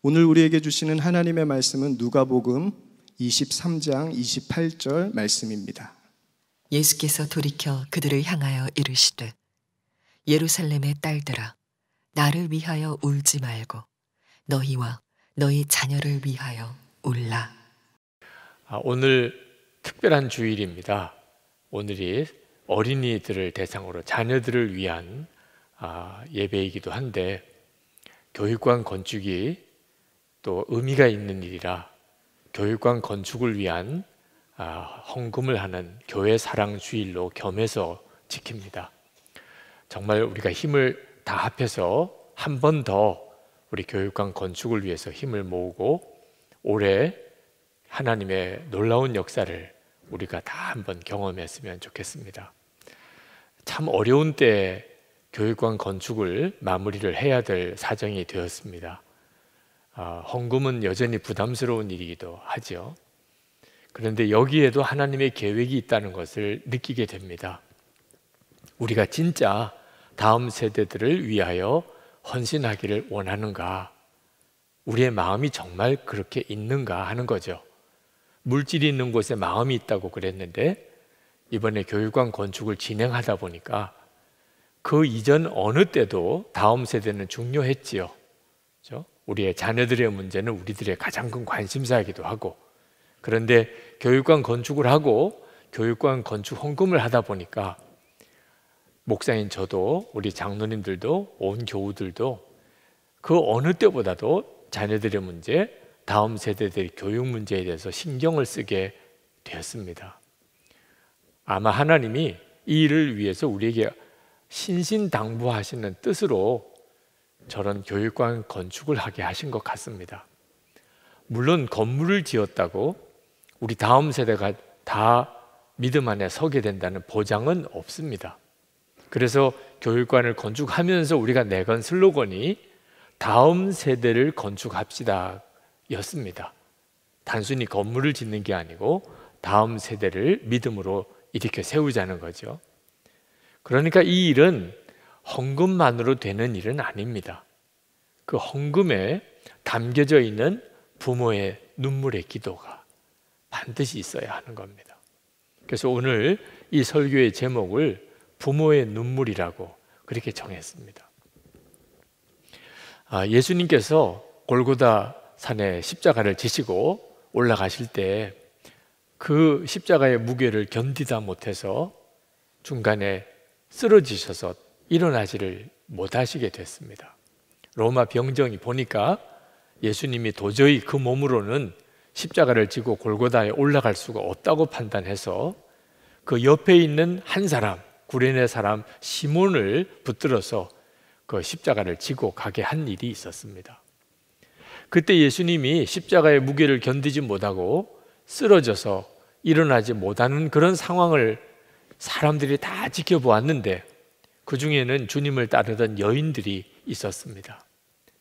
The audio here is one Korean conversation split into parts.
오늘 우리에게 주시는 하나님의 말씀은 누가복음 23장 28절 말씀입니다. 예수께서 돌이켜 그들을 향하여 이르시되 예루살렘의 딸들아 나를 위하여 울지 말고 너희와 너희 자녀를 위하여 울라. 오늘 특별한 주일입니다. 오늘이 어린이들을 대상으로 자녀들을 위한 예배이기도 한데 교육관 건축이 또 의미가 있는 일이라 교육관 건축을 위한 헌금을 하는 교회 사랑 주일로 겸해서 지킵니다. 정말 우리가 힘을 다 합해서 한 번 더 우리 교육관 건축을 위해서 힘을 모으고 올해 하나님의 놀라운 역사를 우리가 다 한번 경험했으면 좋겠습니다. 참 어려운 때에 교육관 건축을 마무리를 해야 될 사정이 되었습니다. 헌금은 여전히 부담스러운 일이기도 하죠. 그런데 여기에도 하나님의 계획이 있다는 것을 느끼게 됩니다. 우리가 진짜 다음 세대들을 위하여 헌신하기를 원하는가? 우리의 마음이 정말 그렇게 있는가 하는 거죠. 물질이 있는 곳에 마음이 있다고 그랬는데 이번에 교육관 건축을 진행하다 보니까 그 이전 어느 때도 다음 세대는 중요했지요. 그렇죠? 우리의 자녀들의 문제는 우리들의 가장 큰 관심사이기도 하고, 그런데 교육관 건축을 하고 교육관 건축 헌금을 하다 보니까 목사인 저도 우리 장로님들도 온 교우들도 그 어느 때보다도 자녀들의 문제, 다음 세대들의 교육 문제에 대해서 신경을 쓰게 되었습니다. 아마 하나님이 이 일을 위해서 우리에게 신신당부하시는 뜻으로 저런 교육관 건축을 하게 하신 것 같습니다. 물론 건물을 지었다고 우리 다음 세대가 다 믿음 안에 서게 된다는 보장은 없습니다. 그래서 교육관을 건축하면서 우리가 내건 슬로건이 다음 세대를 건축합시다 였습니다. 단순히 건물을 짓는 게 아니고 다음 세대를 믿음으로 이렇게 세우자는 거죠. 그러니까 이 일은 헌금만으로 되는 일은 아닙니다. 그 헌금에 담겨져 있는 부모의 눈물의 기도가 반드시 있어야 하는 겁니다. 그래서 오늘 이 설교의 제목을 부모의 눈물이라고 그렇게 정했습니다. 예수님께서 골고다 산에 십자가를 지시고 올라가실 때 그 십자가의 무게를 견디다 못해서 중간에 쓰러지셔서 일어나지를 못하시게 됐습니다. 로마 병정이 보니까 예수님이 도저히 그 몸으로는 십자가를 지고 골고다에 올라갈 수가 없다고 판단해서 그 옆에 있는 한 사람, 구레네 사람 시몬을 붙들어서 그 십자가를 지고 가게 한 일이 있었습니다. 그때 예수님이 십자가의 무게를 견디지 못하고 쓰러져서 일어나지 못하는 그런 상황을 사람들이 다 지켜보았는데 그 중에는 주님을 따르던 여인들이 있었습니다.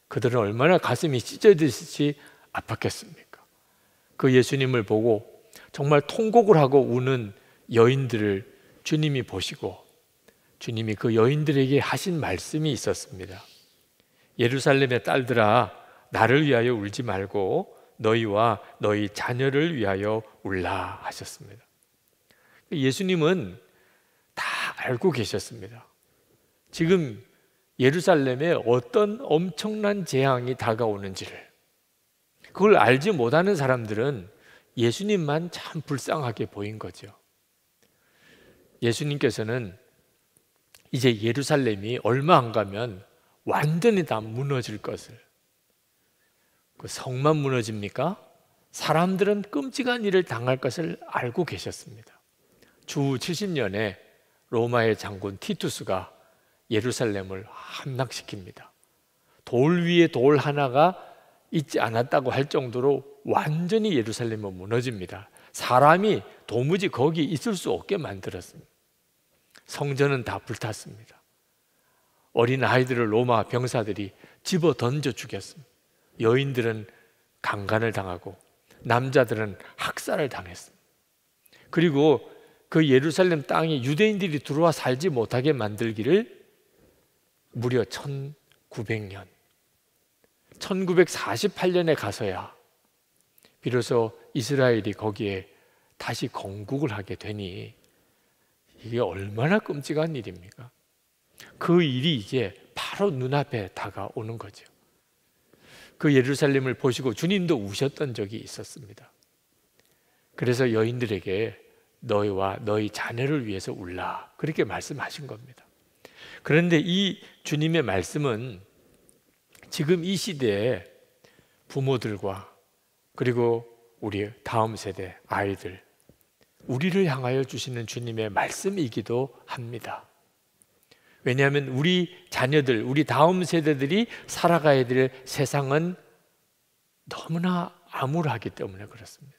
그들은 얼마나 가슴이 찢어지듯이 아팠겠습니까? 그 예수님을 보고 정말 통곡을 하고 우는 여인들을 주님이 보시고 주님이 그 여인들에게 하신 말씀이 있었습니다. 예루살렘의 딸들아 나를 위하여 울지 말고 너희와 너희 자녀를 위하여 울라 하셨습니다. 예수님은 다 알고 계셨습니다. 지금 예루살렘에 어떤 엄청난 재앙이 다가오는지를. 그걸 알지 못하는 사람들은 예수님만 참 불쌍하게 보인 거죠. 예수님께서는 이제 예루살렘이 얼마 안 가면 완전히 다 무너질 것을, 그 성만 무너집니까? 사람들은 끔찍한 일을 당할 것을 알고 계셨습니다. 주 70년에 로마의 장군 티투스가 예루살렘을 함락시킵니다. 돌 위에 돌 하나가 있지 않았다고 할 정도로 완전히 예루살렘은 무너집니다. 사람이 도무지 거기 있을 수 없게 만들었습니다. 성전은 다 불탔습니다. 어린 아이들을 로마 병사들이 집어 던져 죽였습니다. 여인들은 강간을 당하고 남자들은 학살을 당했습니다. 그리고 그 예루살렘 땅에 유대인들이 들어와 살지 못하게 만들기를 무려 1900년 1948년에 가서야 비로소 이스라엘이 거기에 다시 건국을 하게 되니 이게 얼마나 끔찍한 일입니까? 그 일이 이제 바로 눈앞에 다가오는 거죠. 그 예루살렘을 보시고 주님도 우셨던 적이 있었습니다. 그래서 여인들에게 너희와 너희 자녀를 위해서 울라, 그렇게 말씀하신 겁니다. 그런데 이 주님의 말씀은 지금 이 시대에 부모들과 그리고 우리 다음 세대 아이들, 우리를 향하여 주시는 주님의 말씀이기도 합니다. 왜냐하면 우리 자녀들, 우리 다음 세대들이 살아가야 될 세상은 너무나 암울하기 때문에 그렇습니다.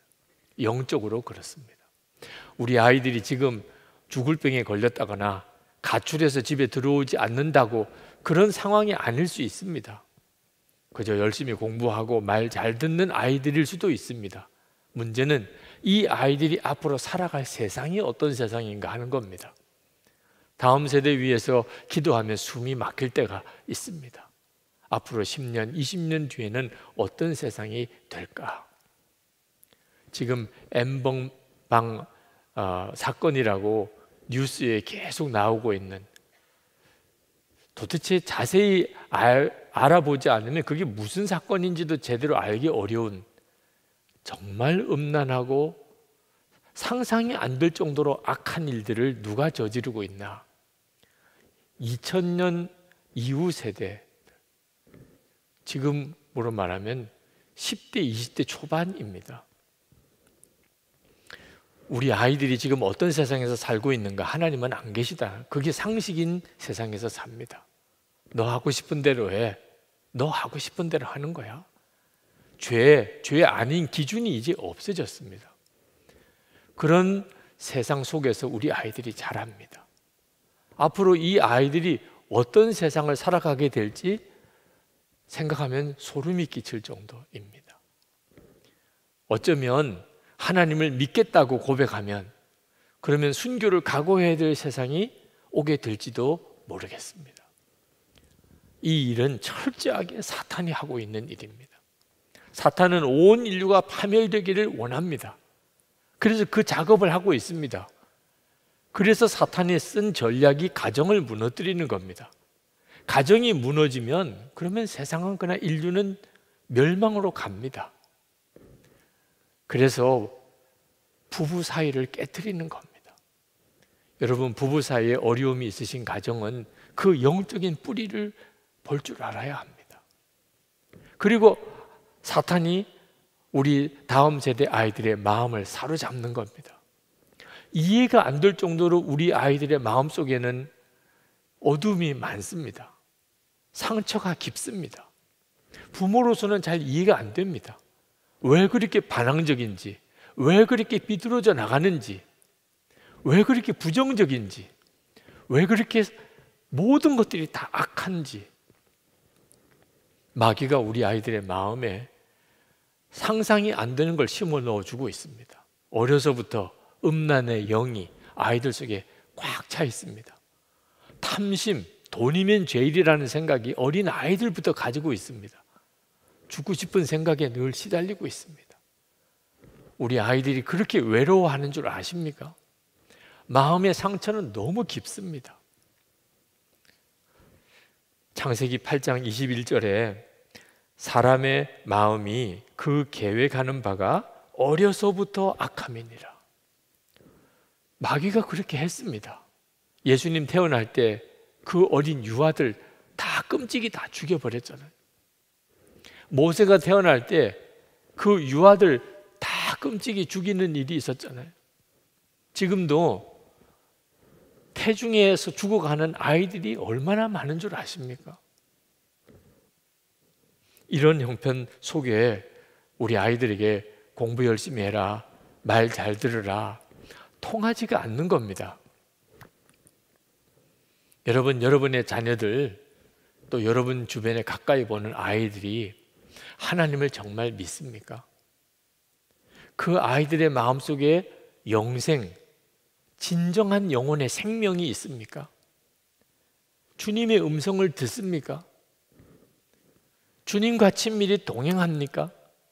영적으로 그렇습니다. 우리 아이들이 지금 죽을 병에 걸렸다거나 가출해서 집에 들어오지 않는다고 그런 상황이 아닐 수 있습니다. 그저 열심히 공부하고 말 잘 듣는 아이들일 수도 있습니다. 문제는 이 아이들이 앞으로 살아갈 세상이 어떤 세상인가 하는 겁니다. 다음 세대 위해서 기도하면 숨이 막힐 때가 있습니다. 앞으로 10년, 20년 뒤에는 어떤 세상이 될까? 지금 N번방 사건이라고 뉴스에 계속 나오고 있는, 도대체 자세히 알아보지 않으면 그게 무슨 사건인지도 제대로 알기 어려운 정말 음란하고 상상이 안 될 정도로 악한 일들을 누가 저지르고 있나? 2000년 이후 세대, 지금으로 말하면 10대, 20대 초반입니다. 우리 아이들이 지금 어떤 세상에서 살고 있는가? 하나님은 안 계시다. 그게 상식인 세상에서 삽니다. 너 하고 싶은 대로 해. 너 하고 싶은 대로 하는 거야. 죄 아닌 기준이 이제 없어졌습니다. 그런 세상 속에서 우리 아이들이 자랍니다. 앞으로 이 아이들이 어떤 세상을 살아가게 될지 생각하면 소름이 끼칠 정도입니다. 어쩌면 하나님을 믿겠다고 고백하면 그러면 순교를 각오해야 될 세상이 오게 될지도 모르겠습니다. 이 일은 철저하게 사탄이 하고 있는 일입니다. 사탄은 온 인류가 파멸되기를 원합니다. 그래서 그 작업을 하고 있습니다. 그래서 사탄이 쓴 전략이 가정을 무너뜨리는 겁니다. 가정이 무너지면 그러면 세상은 그냥 인류는 멸망으로 갑니다. 그래서 부부 사이를 깨트리는 겁니다. 여러분, 부부 사이에 어려움이 있으신 가정은 그 영적인 뿌리를 볼 줄 알아야 합니다. 그리고 사탄이 우리 다음 세대 아이들의 마음을 사로잡는 겁니다. 이해가 안 될 정도로 우리 아이들의 마음속에는 어둠이 많습니다. 상처가 깊습니다. 부모로서는 잘 이해가 안 됩니다. 왜 그렇게 반항적인지, 왜 그렇게 비뚤어져 나가는지, 왜 그렇게 부정적인지, 왜 그렇게 모든 것들이 다 악한지. 마귀가 우리 아이들의 마음에 상상이 안 되는 걸 심어 넣어주고 있습니다. 어려서부터 음란의 영이 아이들 속에 꽉 차 있습니다. 탐심, 돈이면 죄일이라는 생각이 어린 아이들부터 가지고 있습니다. 죽고 싶은 생각에 늘 시달리고 있습니다. 우리 아이들이 그렇게 외로워하는 줄 아십니까? 마음의 상처는 너무 깊습니다. 창세기 8장 21절에 사람의 마음이 그 계획하는 바가 어려서부터 악함이니라. 마귀가 그렇게 했습니다. 예수님 태어날 때 그 어린 유아들 다 끔찍이 다 죽여버렸잖아요. 모세가 태어날 때 그 유아들 다 끔찍이 죽이는 일이 있었잖아요. 지금도 태중에서 죽어가는 아이들이 얼마나 많은 줄 아십니까? 이런 형편 속에 우리 아이들에게 공부 열심히 해라, 말 잘 들으라, 통하지가 않는 겁니다. 여러분, 여러분의 자녀들, 또 여러분 주변에 가까이 보는 아이들이 하나님을 정말 믿습니까? 그 아이들의 마음속에 영생, 진정한 영혼의 생명이 있습니까? 주님의 음성을 듣습니까? 주님과 친밀히 동행합니까?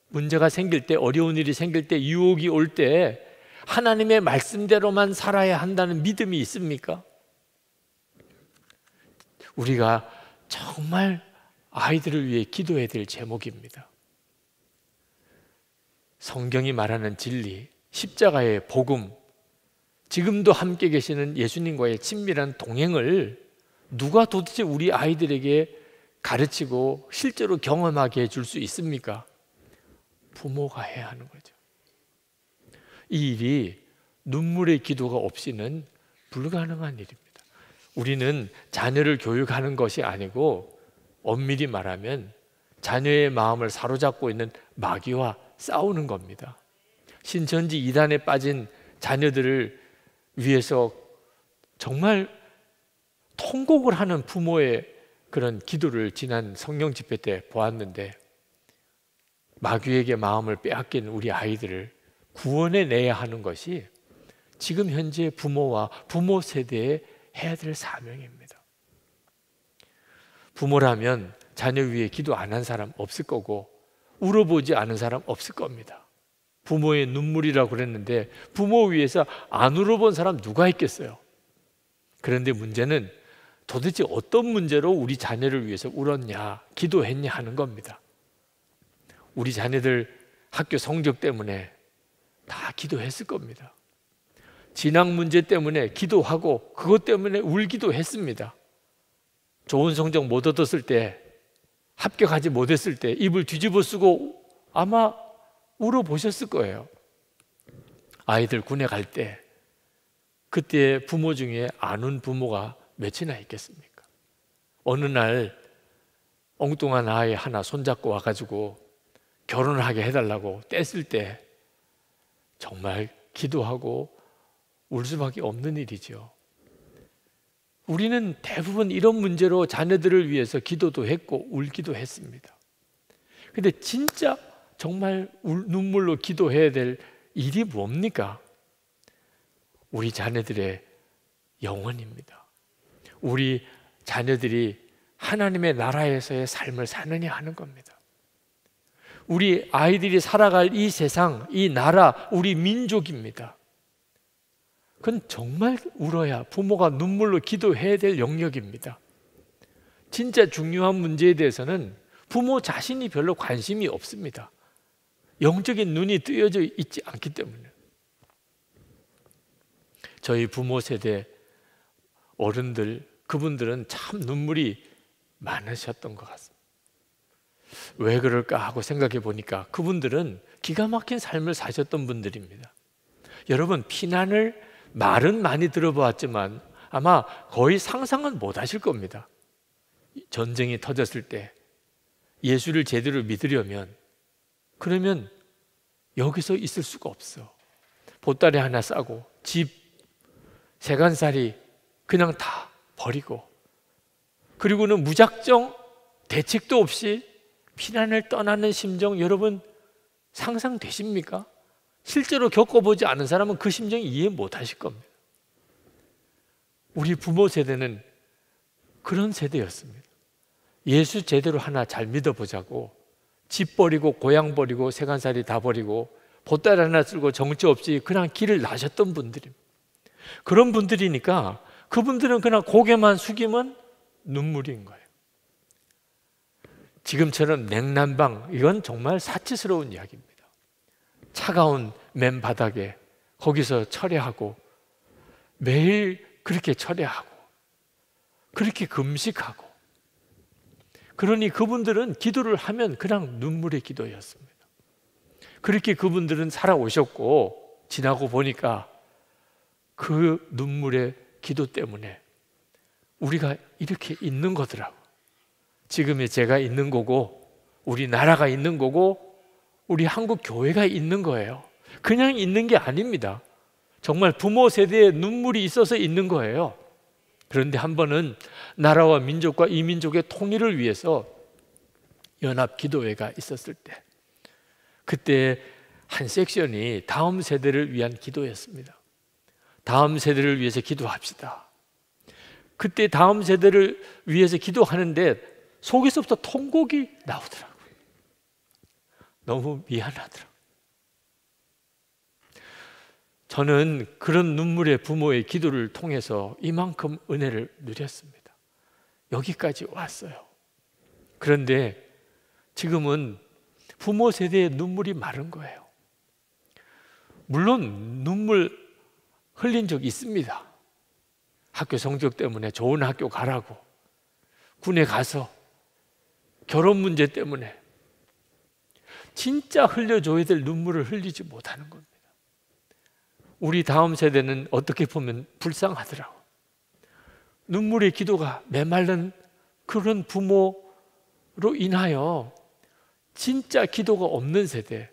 문제가 생길 때, 어려운 일이 생길 때, 유혹이 올 때 하나님의 말씀대로만 살아야 한다는 믿음이 있습니까? 우리가 정말 아이들을 위해 기도해야 될 제목입니다. 성경이 말하는 진리, 십자가의 복음, 지금도 함께 계시는 예수님과의 친밀한 동행을 누가 도대체 우리 아이들에게 가르치고 실제로 경험하게 해줄 수 있습니까? 부모가 해야 하는 거죠. 이 일이 눈물의 기도가 없이는 불가능한 일입니다. 우리는 자녀를 교육하는 것이 아니고 엄밀히 말하면 자녀의 마음을 사로잡고 있는 마귀와 싸우는 겁니다. 신천지 이단에 빠진 자녀들을 위해서 정말 통곡을 하는 부모의 그런 기도를 지난 성령 집회 때 보았는데, 마귀에게 마음을 빼앗긴 우리 아이들을 구원해 내야 하는 것이 지금 현재 부모와 부모 세대에 해야 될 사명입니다. 부모라면 자녀 위해 기도 안 한 사람 없을 거고 울어보지 않은 사람 없을 겁니다. 부모의 눈물이라고 그랬는데 부모 위해서 안 울어본 사람 누가 있겠어요? 그런데 문제는 도대체 어떤 문제로 우리 자녀를 위해서 울었냐, 기도했냐 하는 겁니다. 우리 자녀들 학교 성적 때문에 다 기도했을 겁니다. 진학 문제 때문에 기도하고 그것 때문에 울기도 했습니다. 좋은 성적 못 얻었을 때, 합격하지 못했을 때 입을 뒤집어 쓰고 아마 울어보셨을 거예요. 아이들 군에 갈 때 그때 부모 중에 안 운 부모가 몇이나 있겠습니까? 어느 날 엉뚱한 아이 하나 손잡고 와가지고 결혼을 하게 해달라고 뗐을 때 정말 기도하고 울 수밖에 없는 일이죠. 우리는 대부분 이런 문제로 자녀들을 위해서 기도도 했고 울기도 했습니다. 근데 진짜 정말 눈물로 기도해야 될 일이 뭡니까? 우리 자녀들의 영혼입니다. 우리 자녀들이 하나님의 나라에서의 삶을 사느냐 하는 겁니다. 우리 아이들이 살아갈 이 세상, 이 나라, 우리 민족입니다. 그건 정말 울어야, 부모가 눈물로 기도해야 될 영역입니다. 진짜 중요한 문제에 대해서는 부모 자신이 별로 관심이 없습니다. 영적인 눈이 뜨여져 있지 않기 때문에. 저희 부모 세대 어른들, 그분들은 참 눈물이 많으셨던 것 같습니다. 왜 그럴까 하고 생각해 보니까 그분들은 기가 막힌 삶을 사셨던 분들입니다. 여러분, 피난을 말은 많이 들어보았지만 아마 거의 상상은 못 하실 겁니다. 전쟁이 터졌을 때 예수를 제대로 믿으려면, 그러면 여기서 있을 수가 없어. 보따리 하나 싸고 집, 세간살이 그냥 다 버리고, 그리고는 무작정 대책도 없이 피난을 떠나는 심정, 여러분 상상되십니까? 실제로 겪어보지 않은 사람은 그 심정 이해 못 하실 겁니다. 우리 부모 세대는 그런 세대였습니다. 예수 제대로 하나 잘 믿어보자고 집 버리고 고향 버리고 세간살이 다 버리고 보따리 하나 쓸고 정처 없이 그냥 길을 나셨던 분들입니다. 그런 분들이니까 그분들은 그냥 고개만 숙이면 눈물인 거예요. 지금처럼 냉난방, 이건 정말 사치스러운 이야기입니다. 차가운 맨바닥에 거기서 철야하고 매일 그렇게 철야하고 그렇게 금식하고, 그러니 그분들은 기도를 하면 그냥 눈물의 기도였습니다. 그렇게 그분들은 살아오셨고, 지나고 보니까 그 눈물의 기도 때문에 우리가 이렇게 있는 거더라고. 지금의 제가 있는 거고, 우리 나라가 있는 거고, 우리 한국 교회가 있는 거예요. 그냥 있는 게 아닙니다. 정말 부모 세대에 눈물이 있어서 있는 거예요. 그런데 한 번은 나라와 민족과 이 민족의 통일을 위해서 연합 기도회가 있었을 때, 그때 한 섹션이 다음 세대를 위한 기도였습니다. 다음 세대를 위해서 기도합시다. 그때 다음 세대를 위해서 기도하는데 속에서부터 통곡이 나오더라고요. 너무 미안하더라고요. 저는 그런 눈물의 부모의 기도를 통해서 이만큼 은혜를 누렸습니다. 여기까지 왔어요. 그런데 지금은 부모 세대의 눈물이 마른 거예요. 물론 눈물 흘린 적 있습니다. 학교 성적 때문에 좋은 학교 가라고, 군에 가서 결혼 문제 때문에 진짜 흘려줘야 될 눈물을 흘리지 못하는 겁니다. 우리 다음 세대는 어떻게 보면 불쌍하더라고. 눈물의 기도가 메말른 그런 부모로 인하여 진짜 기도가 없는 세대,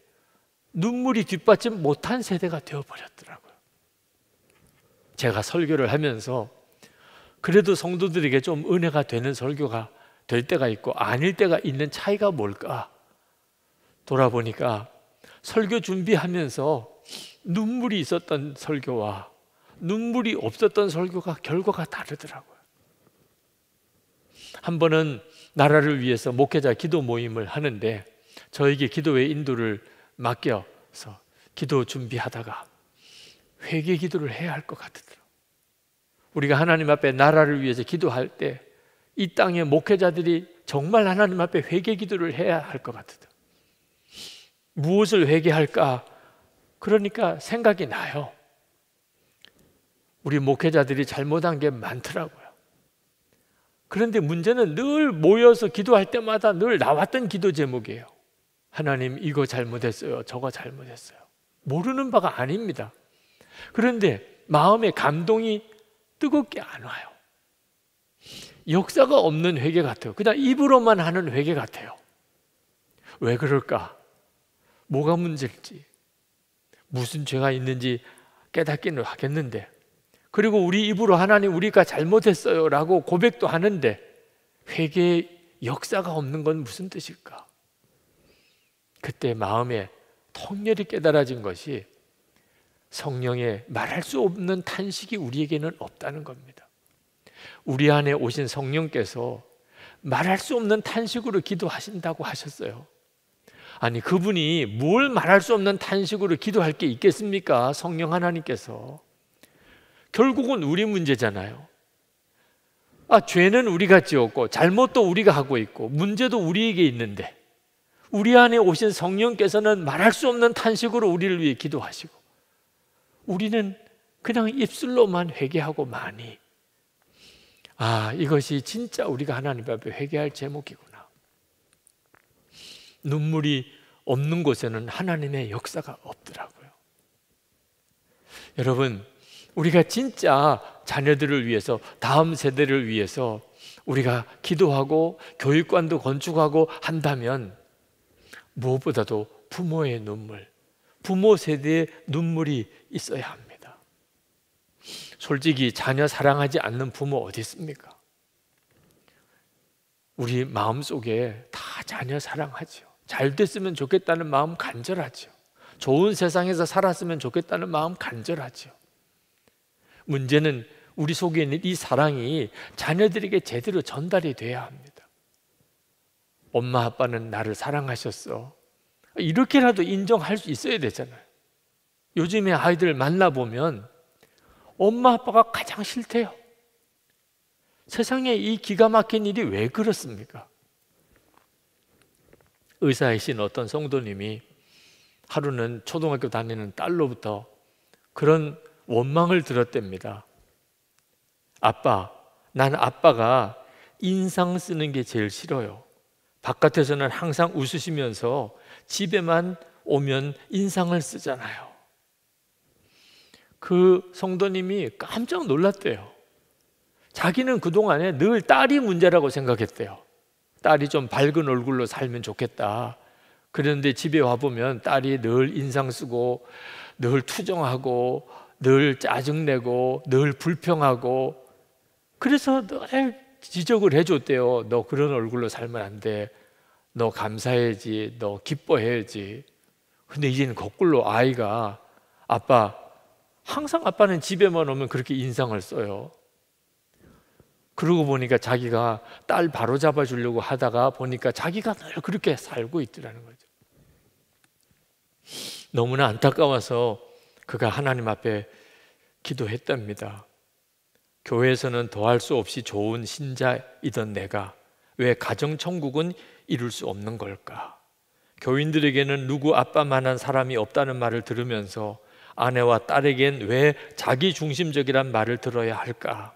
눈물이 뒷받침 못한 세대가 되어버렸더라고요. 제가 설교를 하면서 그래도 성도들에게 좀 은혜가 되는 설교가 될 때가 있고 아닐 때가 있는 차이가 뭘까 돌아보니까, 설교 준비하면서 눈물이 있었던 설교와 눈물이 없었던 설교가 결과가 다르더라고요. 한 번은 나라를 위해서 목회자 기도 모임을 하는데 저에게 기도의 인도를 맡겨서 기도 준비하다가 회개 기도를 해야 할 것 같더라고요. 우리가 하나님 앞에 나라를 위해서 기도할 때 이 땅의 목회자들이 정말 하나님 앞에 회개 기도를 해야 할 것 같더라고요. 무엇을 회개할까? 그러니까 생각이 나요. 우리 목회자들이 잘못한 게 많더라고요. 그런데 문제는 늘 모여서 기도할 때마다 늘 나왔던 기도 제목이에요. 하나님, 이거 잘못했어요. 저거 잘못했어요. 모르는 바가 아닙니다. 그런데 마음에 감동이 뜨겁게 안 와요. 역사가 없는 회개 같아요. 그냥 입으로만 하는 회개 같아요. 왜 그럴까? 뭐가 문제일지, 무슨 죄가 있는지 깨닫기는 하겠는데, 그리고 우리 입으로 하나님 우리가 잘못했어요 라고 고백도 하는데 회개의 역사가 없는 건 무슨 뜻일까? 그때 마음에 통렬히 깨달아진 것이 성령의 말할 수 없는 탄식이 우리에게는 없다는 겁니다. 우리 안에 오신 성령께서 말할 수 없는 탄식으로 기도하신다고 하셨어요. 아니, 그분이 뭘 말할 수 없는 탄식으로 기도할 게 있겠습니까? 성령 하나님께서. 결국은 우리 문제잖아요. 죄는 우리가 지었고 잘못도 우리가 하고 있고 문제도 우리에게 있는데 우리 안에 오신 성령께서는 말할 수 없는 탄식으로 우리를 위해 기도하시고 우리는 그냥 입술로만 회개하고 마니, 이것이 진짜 우리가 하나님 앞에 회개할 제목이구나. 눈물이 없는 곳에는 하나님의 역사가 없더라고요. 여러분, 우리가 진짜 자녀들을 위해서, 다음 세대를 위해서 우리가 기도하고 교육관도 건축하고 한다면 무엇보다도 부모의 눈물, 부모 세대의 눈물이 있어야 합니다. 솔직히 자녀 사랑하지 않는 부모 어디 있습니까? 우리 마음속에 다 자녀 사랑하죠. 잘 됐으면 좋겠다는 마음 간절하죠. 좋은 세상에서 살았으면 좋겠다는 마음 간절하죠. 문제는 우리 속에 있는 이 사랑이 자녀들에게 제대로 전달이 돼야 합니다. 엄마 아빠는 나를 사랑하셨어, 이렇게라도 인정할 수 있어야 되잖아요. 요즘에 아이들 만나보면 엄마 아빠가 가장 싫대요. 세상에 이 기가 막힌 일이 왜 그렇습니까? 의사이신 어떤 성도님이 하루는 초등학교 다니는 딸로부터 그런 원망을 들었답니다. 아빠, 난 아빠가 인상 쓰는 게 제일 싫어요. 바깥에서는 항상 웃으시면서 집에만 오면 인상을 쓰잖아요. 그 성도님이 깜짝 놀랐대요. 자기는 그동안에 늘 딸이 문제라고 생각했대요. 딸이 좀 밝은 얼굴로 살면 좋겠다. 그런데 집에 와보면 딸이 늘 인상 쓰고 늘 투정하고 늘 짜증내고 늘 불평하고, 그래서 늘 지적을 해줬대요. 너 그런 얼굴로 살면 안 돼. 너 감사해야지. 너 기뻐해야지. 근데 이제는 거꾸로 아이가 항상 아빠는 집에만 오면 그렇게 인상을 써요. 그러고 보니까 자기가 딸 바로 잡아주려고 하다가 보니까 자기가 늘 그렇게 살고 있더라는 거죠. 너무나 안타까워서 그가 하나님 앞에 기도했답니다. 교회에서는 더할 수 없이 좋은 신자이던 내가 왜 가정천국은 이룰 수 없는 걸까? 교인들에게는 누구 아빠만한 사람이 없다는 말을 들으면서 아내와 딸에겐 왜 자기 중심적이란 말을 들어야 할까?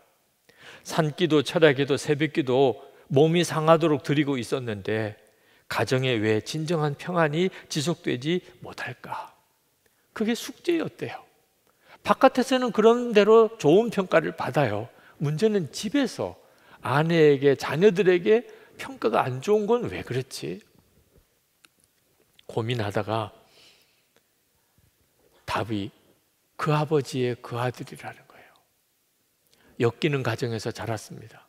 산기도 철야기도 새벽기도 몸이 상하도록 드리고 있었는데 가정에 왜 진정한 평안이 지속되지 못할까? 그게 숙제였대요. 바깥에서는 그런 대로 좋은 평가를 받아요. 문제는 집에서 아내에게 자녀들에게 평가가 안 좋은 건 왜 그렇지? 고민하다가 답이 그 아버지의 그 아들이라는 거예요. 엮이는 가정에서 자랐습니다.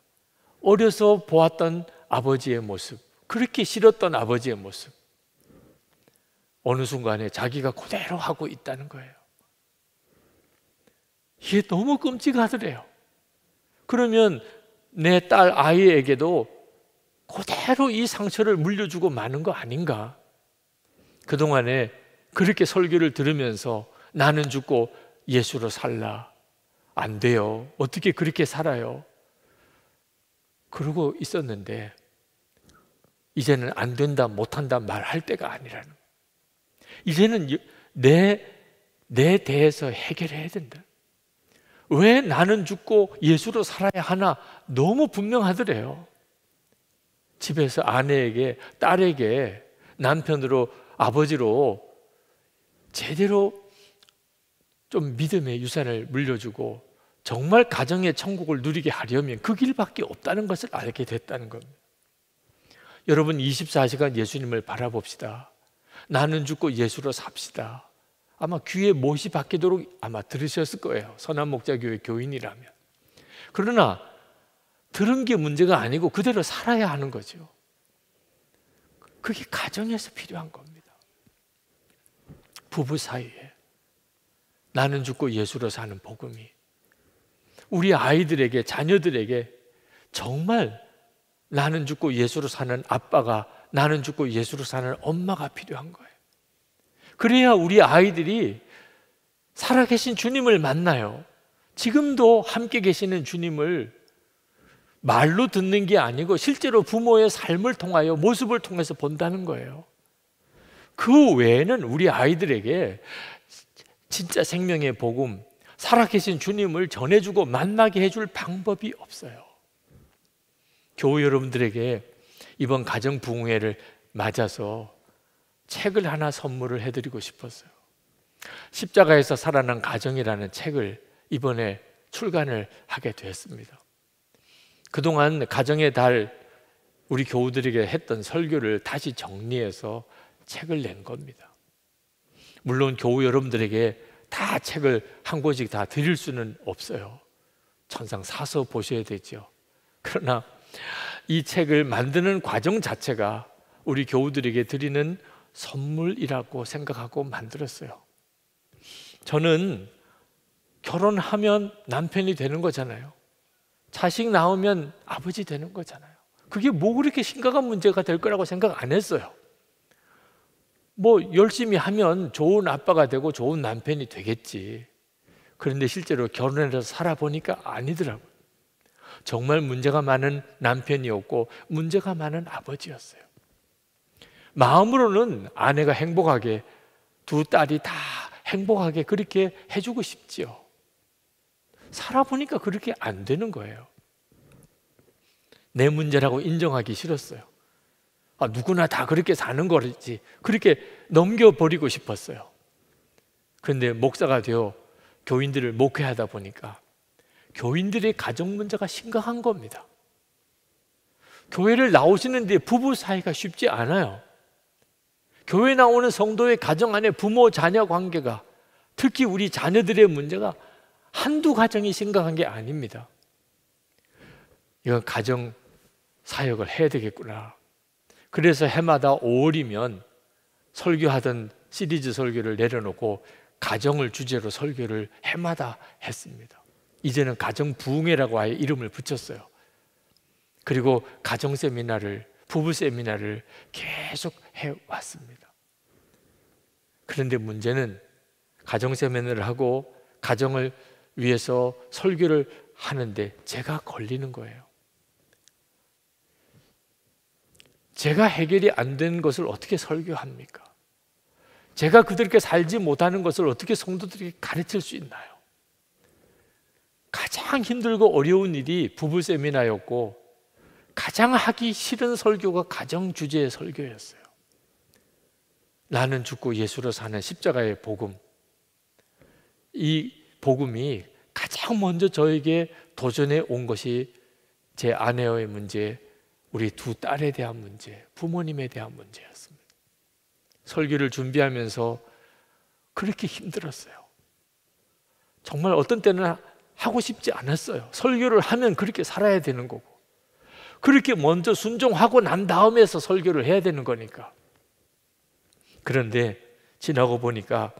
어려서 보았던 아버지의 모습, 그렇게 싫었던 아버지의 모습, 어느 순간에 자기가 그대로 하고 있다는 거예요. 이게 너무 끔찍하더래요. 그러면 내 딸 아이에게도 그대로 이 상처를 물려주고 마는 거 아닌가? 그동안에 그렇게 설교를 들으면서 나는 죽고 예수로 살라. 안 돼요. 어떻게 그렇게 살아요? 그러고 있었는데 이제는 안 된다, 못한다 말할 때가 아니라는 거예요. 이제는 내 대해서 해결해야 된다. 왜 나는 죽고 예수로 살아야 하나 너무 분명하더래요. 집에서 아내에게, 딸에게, 남편으로, 아버지로 제대로 좀 믿음의 유산을 물려주고 정말 가정의 천국을 누리게 하려면 그 길밖에 없다는 것을 알게 됐다는 겁니다. 여러분 24시간 예수님을 바라봅시다. 나는 죽고 예수로 삽시다. 아마 귀에 못이 박히도록 아마 들으셨을 거예요. 선한목자교회 교인이라면. 그러나 들은 게 문제가 아니고 그대로 살아야 하는 거죠. 그게 가정에서 필요한 겁니다. 부부 사이에 나는 죽고 예수로 사는 복음이 우리 아이들에게, 자녀들에게 정말 나는 죽고 예수로 사는 아빠가, 나는 죽고 예수로 사는 엄마가 필요한 거예요. 그래야 우리 아이들이 살아계신 주님을 만나요. 지금도 함께 계시는 주님을 말로 듣는 게 아니고 실제로 부모의 삶을 통하여, 모습을 통해서 본다는 거예요. 그 외에는 우리 아이들에게 진짜 생명의 복음, 살아계신 주님을 전해주고 만나게 해줄 방법이 없어요. 교우 여러분들에게 이번 가정 부흥회를 맞아서 책을 하나 선물을 해드리고 싶었어요. 십자가에서 살아난 가정이라는 책을 이번에 출간을 하게 되었습니다. 그동안 가정의 달 우리 교우들에게 했던 설교를 다시 정리해서 책을 낸 겁니다. 물론 교우 여러분들에게 다 책을 한 권씩 다 드릴 수는 없어요. 천상 사서 보셔야 되죠. 그러나 이 책을 만드는 과정 자체가 우리 교우들에게 드리는 선물이라고 생각하고 만들었어요. 저는 결혼하면 남편이 되는 거잖아요. 자식 낳으면 아버지 되는 거잖아요. 그게 뭐 그렇게 심각한 문제가 될 거라고 생각 안 했어요. 뭐 열심히 하면 좋은 아빠가 되고 좋은 남편이 되겠지. 그런데 실제로 결혼해서 살아보니까 아니더라고요. 정말 문제가 많은 남편이었고 문제가 많은 아버지였어요. 마음으로는 아내가 행복하게, 두 딸이 다 행복하게 그렇게 해주고 싶지요. 살아보니까 그렇게 안 되는 거예요. 내 문제라고 인정하기 싫었어요. 누구나 다 그렇게 사는 거지, 그렇게 넘겨버리고 싶었어요. 그런데 목사가 되어 교인들을 목회하다 보니까 교인들의 가정 문제가 심각한 겁니다. 교회를 나오시는데 부부 사이가 쉽지 않아요. 교회 나오는 성도의 가정 안에 부모 자녀 관계가, 특히 우리 자녀들의 문제가 한두 가정이 심각한 게 아닙니다. 이건 가정 사역을 해야 되겠구나. 그래서 해마다 5월이면 설교하던 시리즈 설교를 내려놓고 가정을 주제로 설교를 해마다 했습니다. 이제는 가정 부흥회라고 아예 이름을 붙였어요. 그리고 가정 세미나를, 부부 세미나를 계속 해왔습니다. 그런데 문제는 가정 세미나를 하고 가정을 위해서 설교를 하는데 제가 걸리는 거예요. 제가 해결이 안 된 것을 어떻게 설교합니까? 제가 그들께 살지 못하는 것을 어떻게 성도들에게 가르칠 수 있나요? 가장 힘들고 어려운 일이 부부 세미나였고 가장 하기 싫은 설교가 가정 주제의 설교였어요. 나는 죽고 예수로 사는 십자가의 복음. 이 복음이 가장 먼저 저에게 도전해 온 것이 제 아내의 문제, 우리 두 딸에 대한 문제, 부모님에 대한 문제였습니다. 설교를 준비하면서 그렇게 힘들었어요. 정말 어떤 때는 하고 싶지 않았어요. 설교를 하면 그렇게 살아야 되는 거고, 그렇게 먼저 순종하고 난 다음에서 설교를 해야 되는 거니까. 그런데 지나고 보니까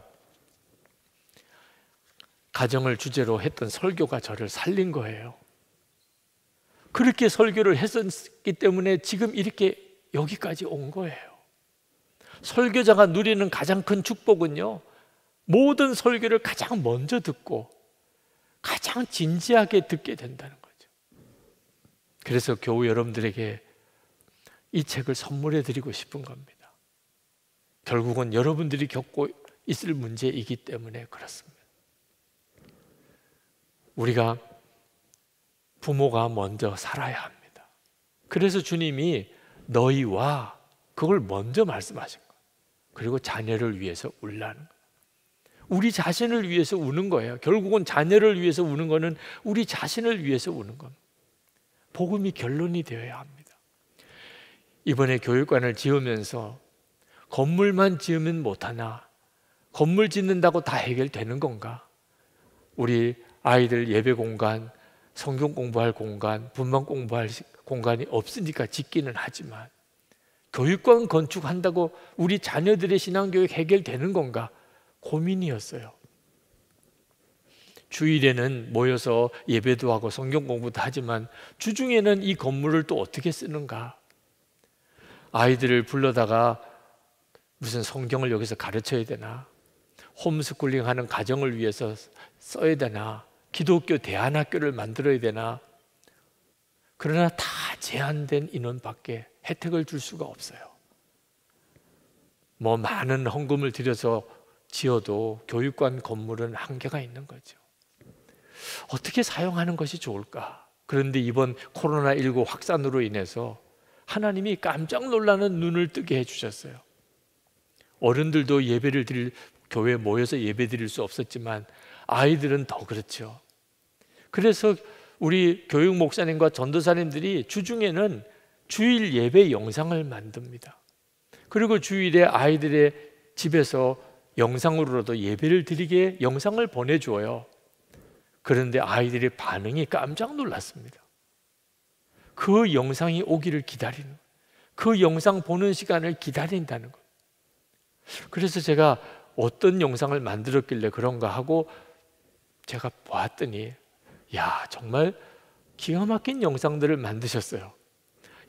가정을 주제로 했던 설교가 저를 살린 거예요. 그렇게 설교를 했었기 때문에 지금 이렇게 여기까지 온 거예요. 설교자가 누리는 가장 큰 축복은요, 모든 설교를 가장 먼저 듣고 가장 진지하게 듣게 된다는 거죠. 그래서 교우 여러분들에게 이 책을 선물해 드리고 싶은 겁니다. 결국은 여러분들이 겪고 있을 문제이기 때문에 그렇습니다. 우리가 부모가 먼저 살아야 합니다. 그래서 주님이 너희와 그걸 먼저 말씀하신 거예요. 그리고 자녀를 위해서 울라는 거예요. 우리 자신을 위해서 우는 거예요. 결국은 자녀를 위해서 우는 거는 우리 자신을 위해서 우는 겁니다. 복음이 결론이 되어야 합니다. 이번에 교육관을 지으면서 건물만 지으면 못하나, 건물 짓는다고 다 해결되는 건가? 우리 아이들 예배 공간, 성경 공부할 공간, 분만 공부할 공간이 없으니까 짓기는 하지만 교육관 건축한다고 우리 자녀들의 신앙교육 해결되는 건가? 고민이었어요. 주일에는 모여서 예배도 하고 성경 공부도 하지만 주중에는 이 건물을 또 어떻게 쓰는가? 아이들을 불러다가 무슨 성경을 여기서 가르쳐야 되나? 홈스쿨링 하는 가정을 위해서 써야 되나? 기독교 대안학교를 만들어야 되나? 그러나 다 제한된 인원밖에 혜택을 줄 수가 없어요. 뭐 많은 헌금을 들여서 지어도 교육관 건물은 한계가 있는 거죠. 어떻게 사용하는 것이 좋을까? 그런데 이번 코로나19 확산으로 인해서 하나님이 깜짝 놀라는 눈을 뜨게 해주셨어요. 어른들도 예배를 드릴, 교회에 모여서 예배 드릴 수 없었지만 아이들은 더 그렇죠. 그래서 우리 교육 목사님과 전도사님들이 주중에는 주일 예배 영상을 만듭니다. 그리고 주일에 아이들의 집에서 영상으로도 예배를 드리게 영상을 보내줘요. 그런데 아이들의 반응이 깜짝 놀랐습니다. 그 영상이 오기를 기다리는, 그 영상 보는 시간을 기다린다는 거예요. 그래서 제가 어떤 영상을 만들었길래 그런가 하고 제가 보았더니, 야, 정말 기가 막힌 영상들을 만드셨어요.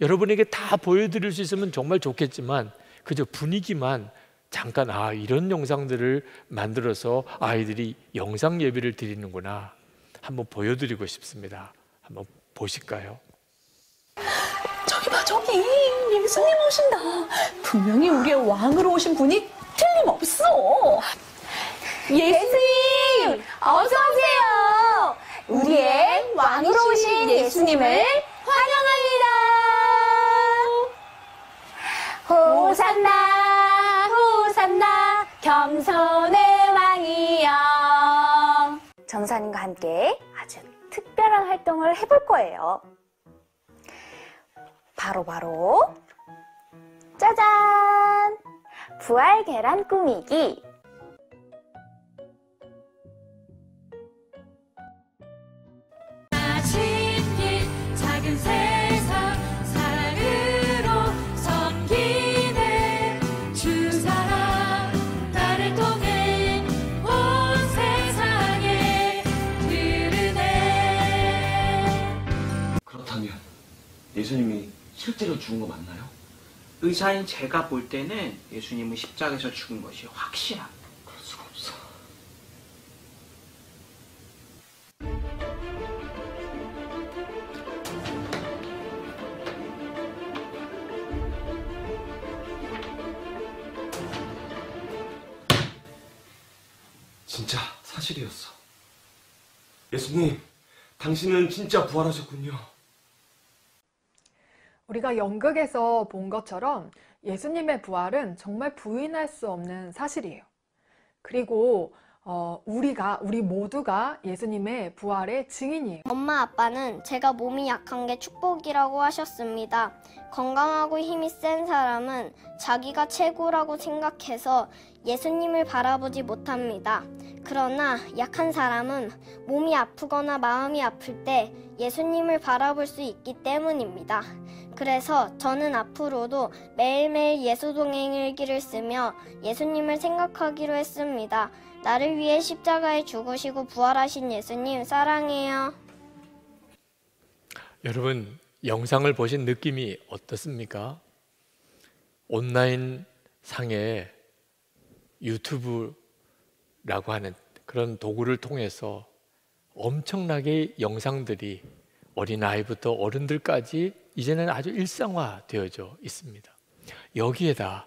여러분에게 다 보여드릴 수 있으면 정말 좋겠지만 그저 분위기만 잠깐, 아, 이런 영상들을 만들어서 아이들이 영상 예배를 드리는구나, 한번 보여드리고 싶습니다. 한번 보실까요? 저기 봐, 저기 예수님 오신다. 분명히 우리의 왕으로 오신 분이 틀림없어. 예수님, 어서 오세요. 우리의 왕으로 오신 예수님을 환영합니다. 호산나 호산나 겸손의 왕이여. 전사님과 함께 아주 특별한 활동을 해볼 거예요. 바로 짜잔! 부활 계란 꾸미기. 작은 세상 사랑으로 섬기네. 주 사랑 나를 통해 온 세상에 흐르네. 그렇다면 예수님이 실제로 죽은 거 맞나요? 의사인 제가 볼 때는 예수님은 십자가에서 죽은 것이 확실합니다. 그럴 수가 없어. 진짜 사실이었어. 예수님, 당신은 진짜 부활하셨군요. 우리가 연극에서 본 것처럼 예수님의 부활은 정말 부인할 수 없는 사실이에요. 그리고 우리 모두가 예수님의 부활의 증인이에요. 엄마 아빠는 제가 몸이 약한 게 축복이라고 하셨습니다. 건강하고 힘이 센 사람은 자기가 최고라고 생각해서 예수님을 바라보지 못합니다. 그러나 약한 사람은 몸이 아프거나 마음이 아플 때 예수님을 바라볼 수 있기 때문입니다. 그래서 저는 앞으로도 매일매일 예수동행일기를 쓰며 예수님을 생각하기로 했습니다. 나를 위해 십자가에 죽으시고 부활하신 예수님 사랑해요. 여러분, 영상을 보신 느낌이 어떻습니까? 온라인 상에 유튜브라고 하는 그런 도구를 통해서 엄청나게 영상들이 어린아이부터 어른들까지 이제는 아주 일상화되어져 있습니다. 여기에다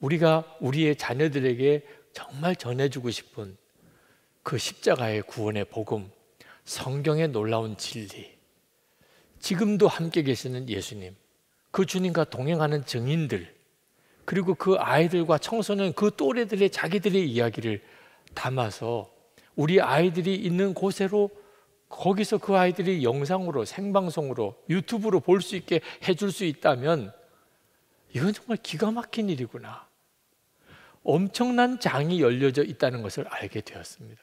우리가 우리의 자녀들에게 정말 전해주고 싶은 그 십자가의 구원의 복음, 성경의 놀라운 진리, 지금도 함께 계시는 예수님, 그 주님과 동행하는 증인들, 그리고 그 아이들과 청소년 그 또래들의 자기들의 이야기를 담아서 우리 아이들이 있는 곳으로, 거기서 그 아이들이 영상으로, 생방송으로, 유튜브로 볼 수 있게 해줄 수 있다면 이건 정말 기가 막힌 일이구나. 엄청난 장이 열려져 있다는 것을 알게 되었습니다.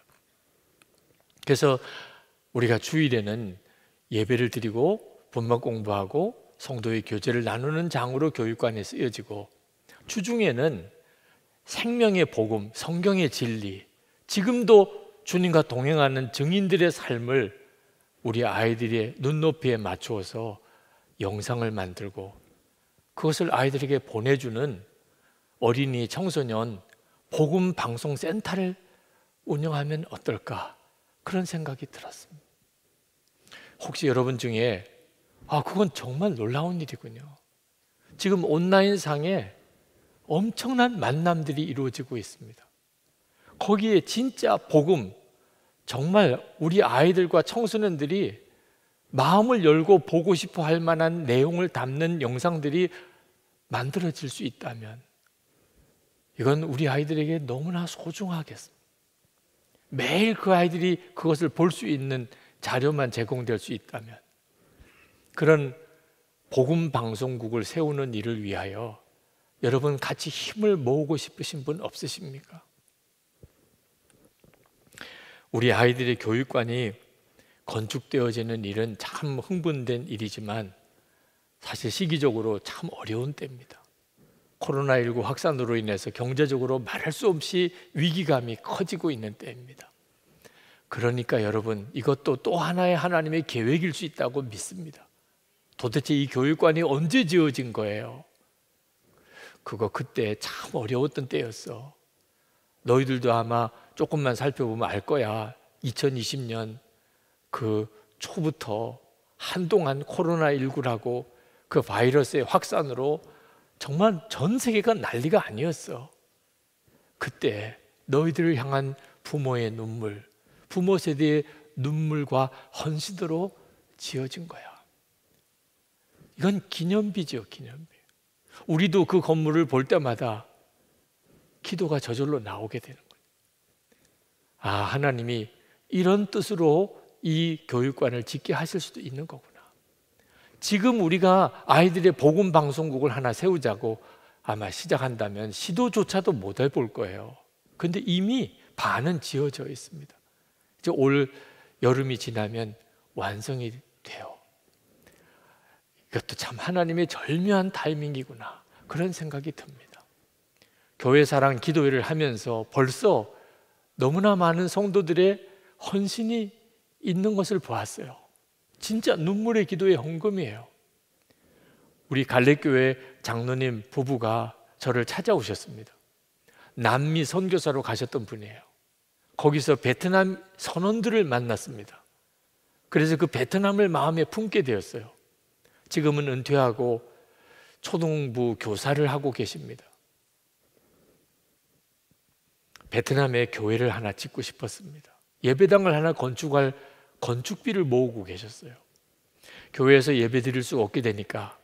그래서 우리가 주일에는 예배를 드리고 본문 공부하고 성도의 교제를 나누는 장으로 교육관에 쓰여지고, 주중에는 생명의 복음, 성경의 진리, 지금도 주님과 동행하는 증인들의 삶을 우리 아이들의 눈높이에 맞추어서 영상을 만들고 그것을 아이들에게 보내주는 어린이, 청소년 복음 방송 센터를 운영하면 어떨까, 그런 생각이 들었습니다. 혹시 여러분 중에 그건 정말 놀라운 일이군요. 지금 온라인 상에 엄청난 만남들이 이루어지고 있습니다. 거기에 진짜 복음, 정말 우리 아이들과 청소년들이 마음을 열고 보고 싶어 할 만한 내용을 담는 영상들이 만들어질 수 있다면 이건 우리 아이들에게 너무나 소중하겠습니다. 매일 그 아이들이 그것을 볼 수 있는 자료만 제공될 수 있다면, 그런 복음 방송국을 세우는 일을 위하여 여러분 같이 힘을 모으고 싶으신 분 없으십니까? 우리 아이들의 교육관이 건축되어지는 일은 참 흥분된 일이지만 사실 시기적으로 참 어려운 때입니다. 코로나19 확산으로 인해서 경제적으로 말할 수 없이 위기감이 커지고 있는 때입니다. 그러니까 여러분, 이것도 또 하나의 하나님의 계획일 수 있다고 믿습니다. 도대체 이 교육관이 언제 지어진 거예요? 그때 참 어려웠던 때였어. 너희들도 아마 조금만 살펴보면 알 거야. 2020년 그 초부터 한동안 코로나19라고 그 바이러스의 확산으로 정말 전 세계가 난리가 아니었어. 그때 너희들을 향한 부모의 눈물, 부모 세대의 눈물과 헌신으로 지어진 거야. 이건 기념비죠, 기념비. 우리도 그 건물을 볼 때마다 기도가 저절로 나오게 되는 거예요. 하나님이 이런 뜻으로 이 교육관을 짓게 하실 수도 있는 거구나. 지금 우리가 아이들의 복음 방송국을 하나 세우자고 아마 시작한다면 시도조차도 못 해볼 거예요. 근데 이미 반은 지어져 있습니다. 이제 올 여름이 지나면 완성이 돼요. 이것도 참 하나님의 절묘한 타이밍이구나, 그런 생각이 듭니다. 교회 사랑 기도회를 하면서 벌써 너무나 많은 성도들의 헌신이 있는 것을 보았어요. 진짜 눈물의 기도의 헌금이에요. 우리 갈래교회 장로님 부부가 저를 찾아오셨습니다. 남미 선교사로 가셨던 분이에요. 거기서 베트남 선원들을 만났습니다. 그래서 그 베트남을 마음에 품게 되었어요. 지금은 은퇴하고 초등부 교사를 하고 계십니다. 베트남에 교회를 하나 짓고 싶었습니다. 예배당을 하나 건축할 건축비를 모으고 계셨어요. 교회에서 예배 드릴 수 없게 되니까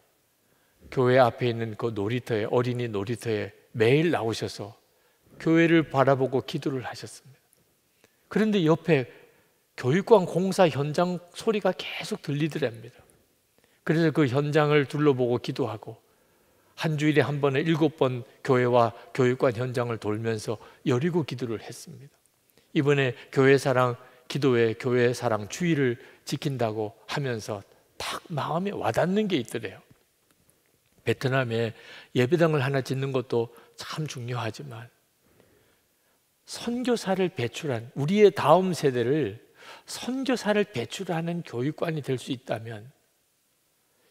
교회 앞에 있는 그 놀이터에, 어린이 놀이터에 매일 나오셔서 교회를 바라보고 기도를 하셨습니다. 그런데 옆에 교육관 공사 현장 소리가 계속 들리더랍니다. 그래서 그 현장을 둘러보고 기도하고 한 주일에 한 번에 7번 교회와 교육관 현장을 돌면서 여리고 기도를 했습니다. 이번에 교회사랑 기도회, 교회사랑 주의를 지킨다고 하면서 딱 마음에 와닿는 게 있더래요. 베트남에 예배당을 하나 짓는 것도 참 중요하지만 선교사를 배출한, 우리의 다음 세대를 선교사를 배출하는 교육관이 될 수 있다면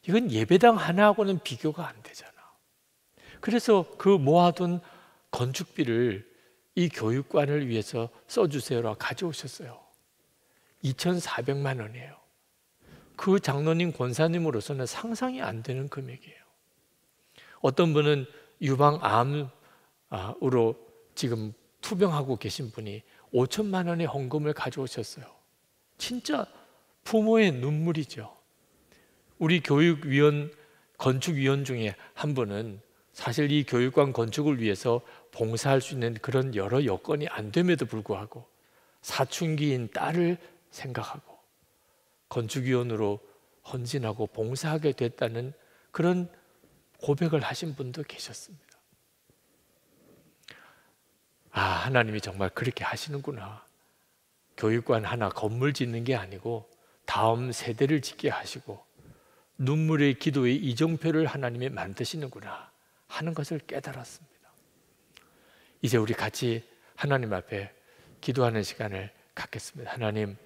이건 예배당 하나하고는 비교가 안 되잖아. 그래서 그 모아둔 건축비를 이 교육관을 위해서 써주세요라 가져오셨어요. 2,400만 원이에요. 그 장로님 권사님으로서는 상상이 안 되는 금액이에요. 어떤 분은 유방암으로 지금 투병하고 계신 분이 5천만 원의 헌금을 가져오셨어요. 진짜 부모의 눈물이죠. 우리 교육위원, 건축위원 중에 한 분은 사실 이 교육관 건축을 위해서 봉사할 수 있는 그런 여러 여건이 안 됨에도 불구하고 사춘기인 딸을 생각하고 건축위원으로 헌신하고 봉사하게 됐다는 그런 고백을 하신 분도 계셨습니다. 아, 하나님이 정말 그렇게 하시는구나. 교육관 하나 건물 짓는 게 아니고 다음 세대를 짓게 하시고 눈물의 기도의 이정표를 하나님이 만드시는구나 하는 것을 깨달았습니다. 이제 우리 같이 하나님 앞에 기도하는 시간을 갖겠습니다. 하나님,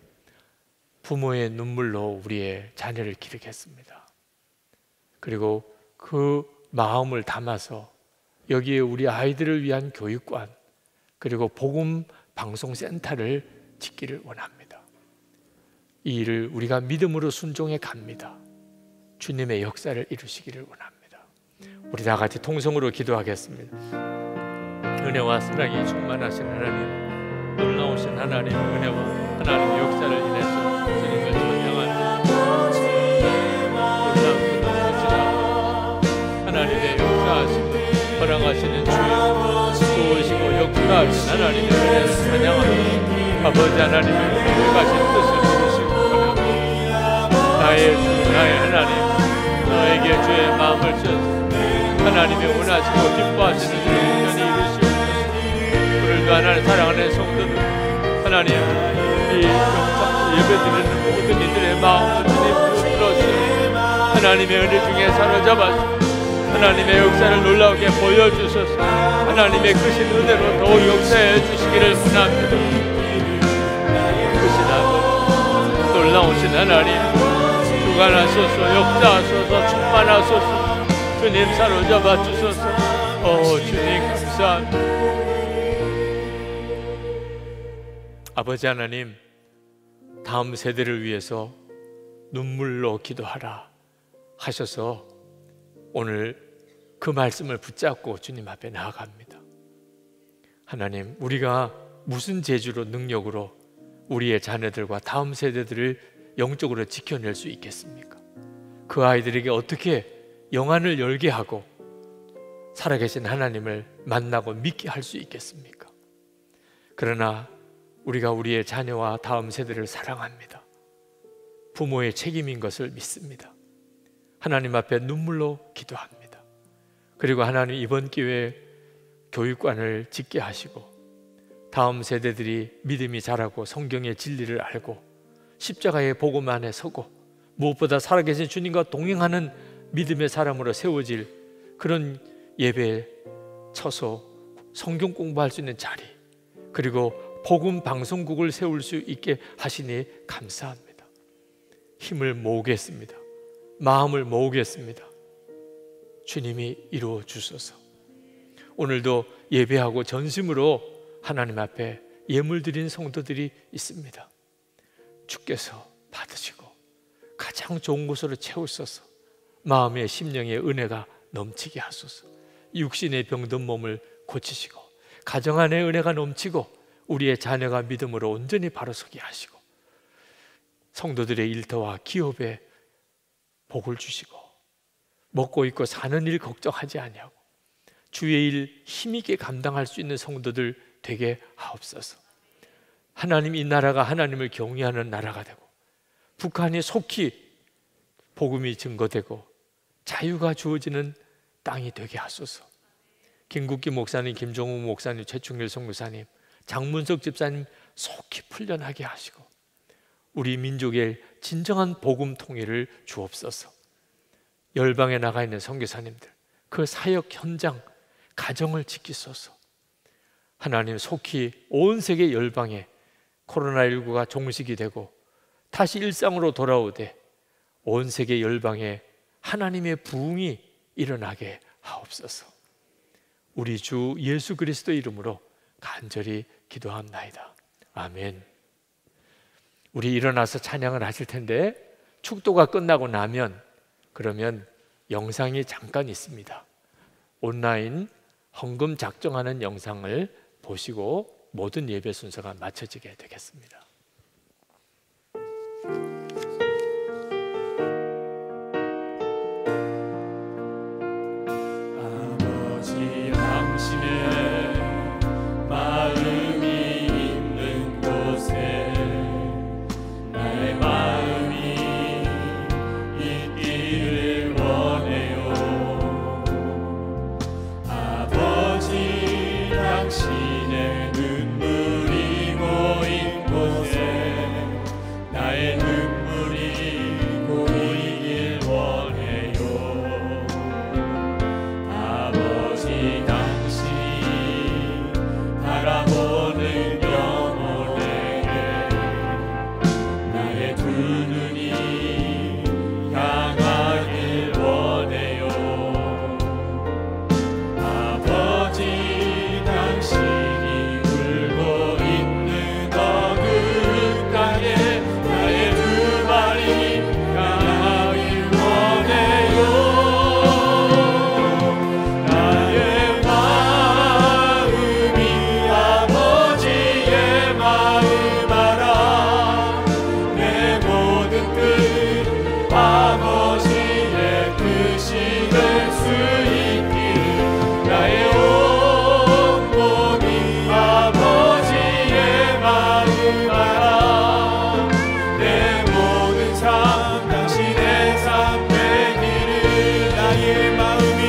부모의 눈물로 우리의 자녀를 기르겠습니다. 그리고 그 마음을 담아서 여기에 우리 아이들을 위한 교육관, 그리고 복음 방송센터를 짓기를 원합니다. 이 일을 우리가 믿음으로 순종해 갑니다. 주님의 역사를 이루시기를 원합니다. 우리 다 같이 통성으로 기도하겠습니다. 은혜와 사랑이 충만하신 하나님, 놀라우신 하나님, 은혜와 하나님의 역사를 인해서 주님을 찬양하는 놀랍고 넘치시다 하나님의 역사하시고 허락하시는 주여, 도우시고 역사하신 하나님의 은혜를 찬양합니다. 아버지 하나님의 거룩하신 뜻을 이루시고 원합니다. 나의 주, 나의 하나님, 너에게 주의 마음을 주옵소서. 하나님의 원하시고 기뻐하시는 일을 온전히 이루시옵소서. 오늘도 하나님 사랑하는 성도들, 하나님 이 영상 예배드리는 모든 이들의 마음을 주님 들어주시옵소서. 하나님의 은혜 중에 사로잡아서 하나님의 역사를 놀라우게 보여주셔서 하나님의 크신 은혜로 더욱 역사해 주시기를 원합니다. 크신 놀라우신 하나님, 주관하소서, 역사하소서, 충만하소서, 주님 사로잡아 주소서. 주님 감사합니다. 아버지 하나님, 다음 세대를 위해서 눈물로 기도하라 하셔서 오늘 그 말씀을 붙잡고 주님 앞에 나아갑니다. 하나님, 우리가 무슨 재주로, 능력으로 우리의 자녀들과 다음 세대들을 영적으로 지켜낼 수 있겠습니까? 그 아이들에게 어떻게 영안을 열게 하고 살아계신 하나님을 만나고 믿게 할 수 있겠습니까? 그러나 우리가 우리의 자녀와 다음 세대를 사랑합니다. 부모의 책임인 것을 믿습니다. 하나님 앞에 눈물로 기도합니다. 그리고 하나님, 이번 기회에 교육관을 짓게 하시고 다음 세대들이 믿음이 자라고 성경의 진리를 알고 십자가의 복음 안에 서고 무엇보다 살아계신 주님과 동행하는 믿음의 사람으로 세워질 그런 예배 처소, 성경 공부할 수 있는 자리, 그리고 복음 방송국을 세울 수 있게 하시니 감사합니다. 힘을 모으겠습니다. 마음을 모으겠습니다. 주님이 이루어 주소서. 오늘도 예배하고 전심으로 하나님 앞에 예물 드린 성도들이 있습니다. 주께서 받으시고 가장 좋은 곳으로 채우소서. 마음의 심령의 은혜가 넘치게 하소서. 육신의 병든 몸을 고치시고 가정 안에 은혜가 넘치고 우리의 자녀가 믿음으로 온전히 바로 서게 하시고 성도들의 일터와 기업에 복을 주시고 먹고 입고 사는 일 걱정하지 아니하고 주의 일 힘있게 감당할 수 있는 성도들 되게 하옵소서. 하나님, 이 나라가 하나님을 경외하는 나라가 되고 북한이 속히 복음이 증거되고 자유가 주어지는 땅이 되게 하소서. 김국기 목사님, 김종우 목사님, 최충길 선교사님, 장문석 집사님 속히 풀려나게 하시고 우리 민족의 진정한 복음 통일을 주옵소서. 열방에 나가 있는 선교사님들 그 사역 현장 가정을 지키소서. 하나님, 속히 온 세계 열방에 코로나19가 종식이 되고 다시 일상으로 돌아오되 온 세계 열방에 하나님의 부흥이 일어나게 하옵소서. 우리 주 예수 그리스도 이름으로 간절히 기도합나이다. 아멘. 우리 일어나서 찬양을 하실 텐데 축도가 끝나고 나면 그러면 영상이 잠깐 있습니다. 온라인 헌금 작정하는 영상을 보시고 모든 예배 순서가 마쳐지게 되겠습니다. 아버지, 당신의 마음이 있는 곳에 나의 마음이 있기를 원해요. 아버지, 당신의 눈물이 고인 곳에 나의 눈물이 고이길 원해요. 아버지, 당신이 바라보는 영혼에게 나의 두 눈이 향하길 원해요. 아버지, 당신이 울고 있는 어느 땅에 나의 두 발이 향하길 원해요. 나의 마음이 아버지의 마음 알아. 내 모든 뜻 아버지의 뜻이 될 수 있기를 나의 온 몸이 아버지의 마음 알아. 내 모든 삶 당신의 삶 되기를 나의 마음이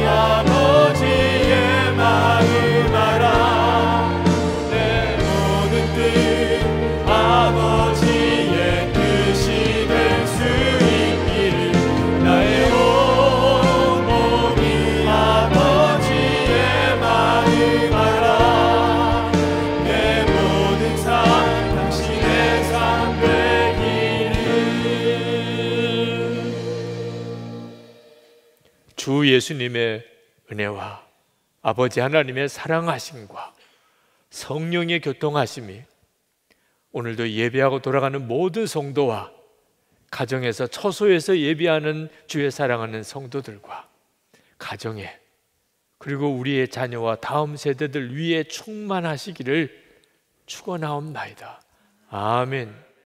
아버지의 마음 알아. 내 모든 뜻 아버지의 뜻이 될 수 있기를 나의 온 몸이 아버지의 마음 알아. 내 모든 삶 당신의 삶 되기를. 주 예수님의 은혜와 아버지 하나님의 사랑하심과 성령의 교통하심이 오늘도 예배하고 돌아가는 모든 성도와 가정에서 처소에서 예배하는 주의 사랑하는 성도들과 가정에 그리고 우리의 자녀와 다음 세대들 위에 충만하시기를 축원하옵나이다. 아멘.